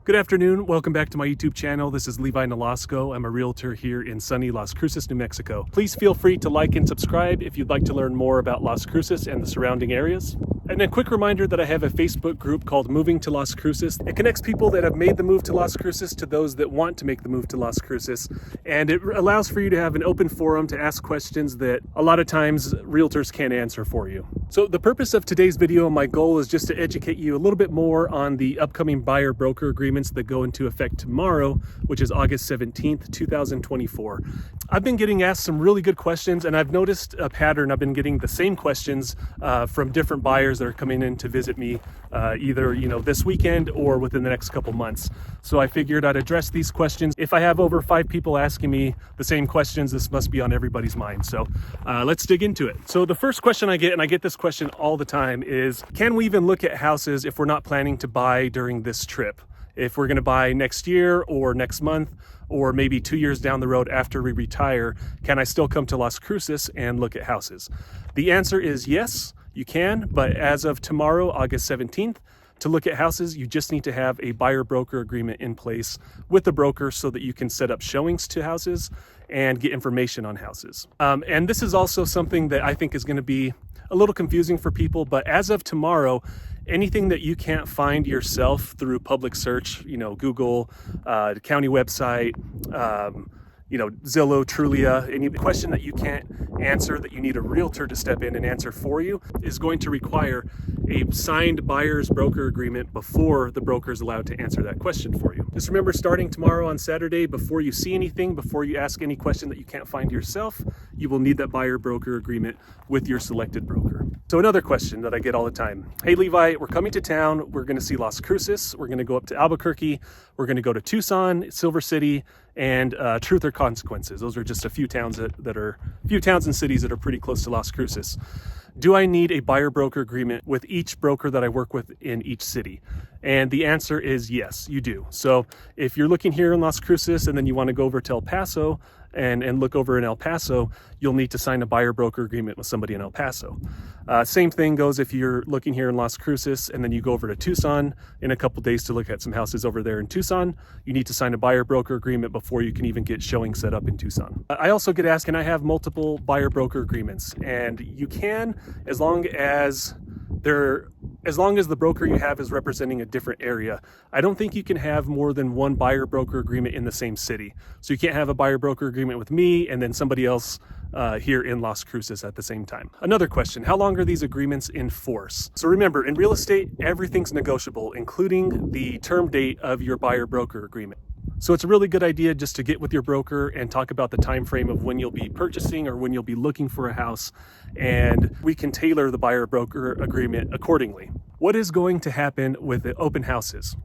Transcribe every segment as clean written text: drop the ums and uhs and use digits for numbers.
Good afternoon. Welcome back to my YouTube channel. This is Levi Nolasco. I'm a realtor here in sunny Las Cruces, New Mexico. Please feel free to like and subscribe if you'd like to learn more about Las Cruces and the surrounding areas. And a quick reminder that I have a Facebook group called Moving to Las Cruces. It connects people that have made the move to Las Cruces to those that want to make the move to Las Cruces. And it allows for you to have an open forum to ask questions that a lot of times realtors can't answer for you. So the purpose of today's video, my goal is just to educate you a little bit more on the upcoming buyer-broker agreements that go into effect tomorrow, which is August 17th, 2024. I've been getting asked some really good questions, and I've noticed a pattern. I've been getting the same questions from different buyers that are coming in to visit me either this weekend or within the next couple months. So I figured I'd address these questions. If I have over 5 people asking me the same questions, this must be on everybody's mind. So let's dig into it. So the first question I get, and I get this question all the time, is can we even look at houses if we're not planning to buy during this trip? If we're going to buy next year or next month or maybe 2 years down the road after we retire, can I still come to Las Cruces and look at houses? The answer is yes, you can, but as of tomorrow, August 17th, to look at houses, you just need to have a buyer-broker agreement in place with the broker so that you can set up showings to houses and get information on houses. And this is also something that I think is going to be a little confusing for people, but as of tomorrow, anything that you can't find yourself through public search, Google, the county website, Zillow, Trulia, any question that you can't answer that you need a realtor to step in and answer for you is going to require a signed buyer's broker agreement before the broker is allowed to answer that question for you. Just remember, starting tomorrow on Saturday, before you see anything, before you ask any question that you can't find yourself, you will need that buyer broker agreement with your selected broker. So another question that I get all the time: hey Levi, we're coming to town, we're going to see Las Cruces, we're going to go up to Albuquerque, we're going to go to Tucson, Silver City, and Truth or Consequences. Those are just a few towns and cities that are pretty close to Las Cruces. Do I need a buyer broker agreement with each broker that I work with in each city? And the answer is yes, you do. So if you're looking here in Las Cruces and then you want to go over to El Paso and look over in El Paso, you'll need to sign a buyer broker agreement with somebody in El Paso. Same thing goes if you're looking here in Las Cruces and then you go over to Tucson in a couple days to look at some houses over there in Tucson. You need to sign a buyer broker agreement before you can even get showing set up in Tucson. I also get asked, can I have multiple buyer broker agreements? And you can, as long as the broker you have is representing a different area. I don't think you can have more than one buyer broker agreement in the same city. So you can't have a buyer broker agreement with me and then somebody else here in Las Cruces at the same time. Another question: how long are these agreements in force? So remember, in real estate, everything's negotiable, including the term date of your buyer broker agreement. So it's a really good idea just to get with your broker and talk about the time frame of when you'll be purchasing or when you'll be looking for a house, and we can tailor the buyer broker agreement accordingly. What is going to happen with the open houses?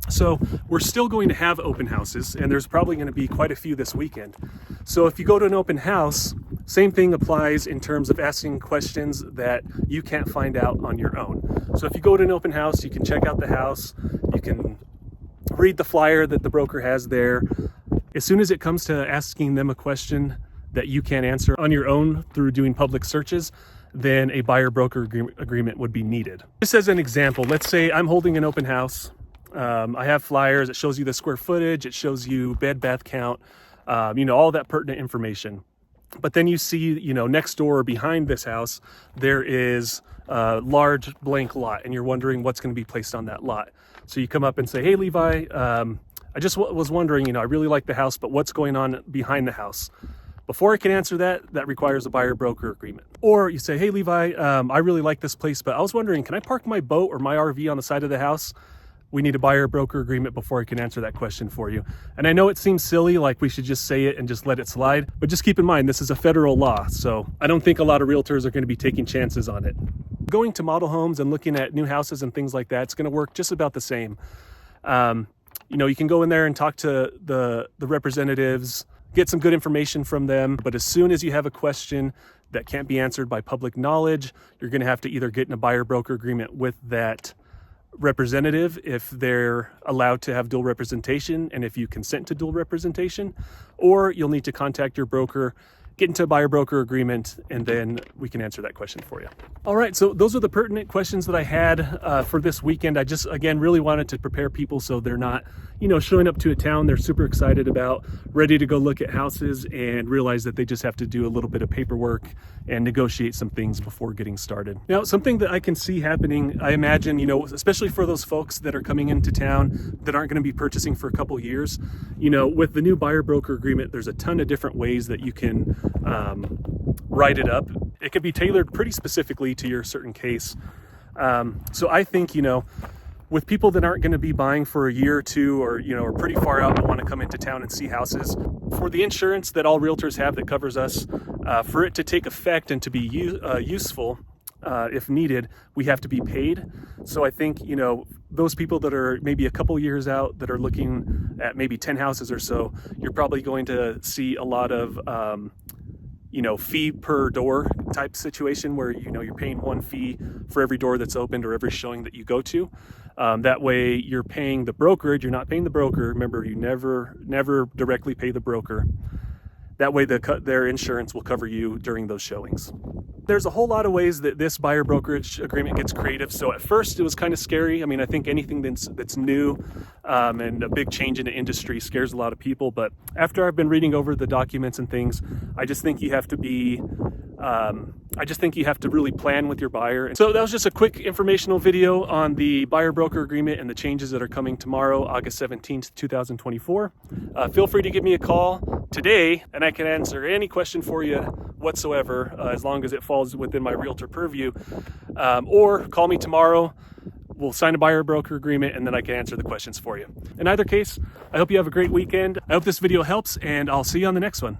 So we're still going to have open houses, and there's probably going to be quite a few this weekend. So if you go to an open house, same thing applies in terms of asking questions that you can't find out on your own. So if you go to an open house, you can check out the house, you can read the flyer that the broker has there. As soon as it comes to asking them a question that you can't answer on your own through doing public searches, then a buyer broker agreement would be needed. Just as an example, let's say I'm holding an open house. I have flyers. It shows you the square footage. It shows you bed bath count, all that pertinent information. But then you see, next door or behind this house, there is a large blank lot, and you're wondering what's going to be placed on that lot. So you come up and say, hey, Levi, I just was wondering, I really like the house, but what's going on behind the house? Before I can answer that requires a buyer broker agreement. Or you say, hey, Levi, I really like this place, but I was wondering, can I park my boat or my RV on the side of the house? We need a buyer broker agreement before I can answer that question for you. And I know it seems silly, like we should just say it and just let it slide, but just keep in mind, this is a federal law, so I don't think a lot of realtors are going to be taking chances on it. Going to model homes and looking at new houses and things like that, it's going to work just about the same. You can go in there and talk to the representatives, get some good information from them, but as soon as you have a question that can't be answered by public knowledge, you're going to have to either get in a buyer broker agreement with that representative if they're allowed to have dual representation and if you consent to dual representation, or you'll need to contact your broker get into a buyer broker agreement, and then we can answer that question for you. All right, so those are the pertinent questions that I had for this weekend. I just, again, really wanted to prepare people so they're not, showing up to a town they're super excited about, ready to go look at houses, and realize that they just have to do a little bit of paperwork and negotiate some things before getting started. Now, something that I can see happening, I imagine, especially for those folks that are coming into town that aren't going to be purchasing for a couple years, with the new buyer broker agreement, there's a ton of different ways that you can write it up. It could be tailored pretty specifically to your certain case. So I think, with people that aren't going to be buying for a year or two, or are pretty far out and want to come into town and see houses, for the insurance that all realtors have that covers us, for it to take effect and to be useful, if needed, we have to be paid. So I think, those people that are maybe a couple years out that are looking at maybe 10 houses or so, you're probably going to see a lot of, fee per door type situation where, you're paying one fee for every door that's opened or every showing that you go to. That way you're paying the brokerage, you're not paying the broker. Remember, you never directly pay the broker. That way their insurance will cover you during those showings. There's a whole lot of ways that this buyer brokerage agreement gets creative. So at first it was kind of scary. I mean, I think anything that's new and a big change in the industry scares a lot of people. But after I've been reading over the documents and things, I just think you have to really plan with your buyer. And so that was just a quick informational video on the buyer broker agreement and the changes that are coming tomorrow, August 17th, 2024. Feel free to give me a call today and I can answer any question for you whatsoever, as long as it falls within my realtor purview, or call me tomorrow. We'll sign a buyer broker agreement and then I can answer the questions for you. In either case, I hope you have a great weekend. I hope this video helps and I'll see you on the next one.